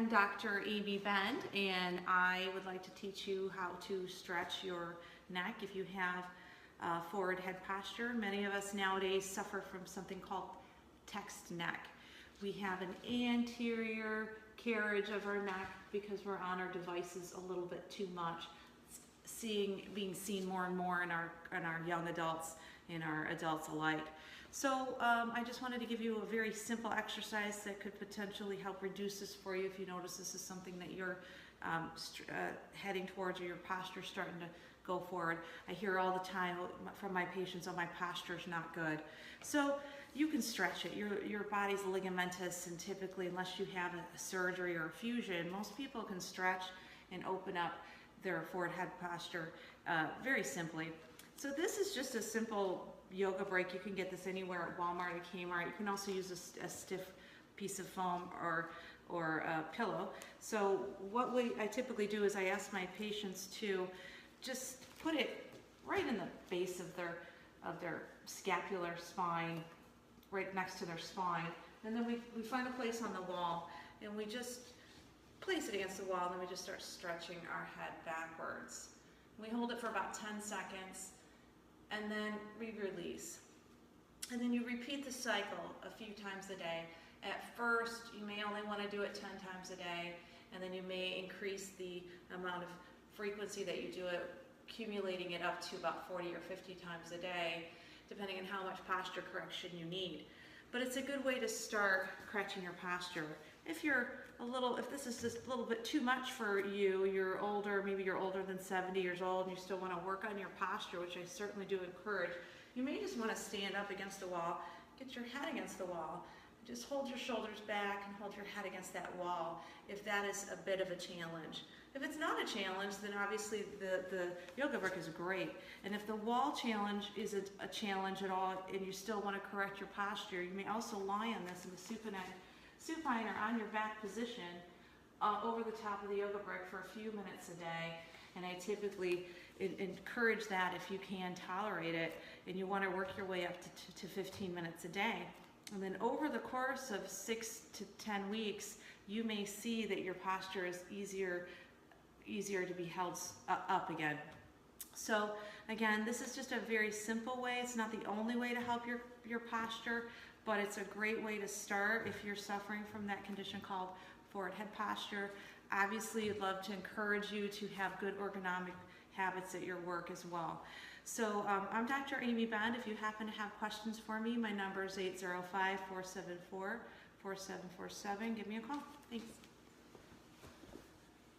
I'm Dr. Amie Bend, and I would like to teach you how to stretch your neck if you have forward head posture. Many of us nowadays suffer from something called text neck. We have an anterior carriage of our neck because we're on our devices a little bit too much, being seen more and more in our young adults and our adults alike. So I just wanted to give you a very simple exercise that could potentially help reduce this for you if you notice this is something that you're heading towards, or your posture's starting to go forward. I hear all the time from my patients, oh, my posture's not good. So you can stretch it. Your body's ligamentous, and typically, unless you have a surgery or a fusion, most people can stretch and open up their forward head posture very simply. So this is just a simple yoga break. You can get this anywhere at Walmart or Kmart. You can also use a stiff piece of foam or a pillow. So what I typically do is I ask my patients to just put it right in the base of their scapular spine, right next to their spine. And then we find a place on the wall, and we just place it against the wall, and then we just start stretching our head backwards. We hold it for about 10 seconds, and then we release. And then you repeat the cycle a few times a day. At first, you may only want to do it 10 times a day, and then you may increase the amount of frequency that you do it, accumulating it up to about 40 or 50 times a day, depending on how much posture correction you need. But it's a good way to start correcting your posture. If this is just a little bit too much for you, you're older, maybe you're older than 70 years old, and you still want to work on your posture, which I certainly do encourage, you may just want to stand up against the wall, get your head against the wall, just hold your shoulders back and hold your head against that wall, if that is a bit of a challenge. If it's not a challenge, then obviously the yoga brick is great. And if the wall challenge isn't a challenge at all, and you still want to correct your posture, you may also lie on this in the supine or on your back position over the top of the yoga brick for a few minutes a day. And I typically encourage that if you can tolerate it, and you want to work your way up to 15 minutes a day. And then over the course of 6 to 10 weeks, you may see that your posture is easier to be held up again. So again, this is just a very simple way. It's not the only way to help your posture, but it's a great way to start if you're suffering from that condition called forward head posture. Obviously, I'd love to encourage you to have good ergonomic habits at your work as well. So I'm Dr. Amie Bend. If you happen to have questions for me, my number is 805-474-4747. Give me a call. Thanks.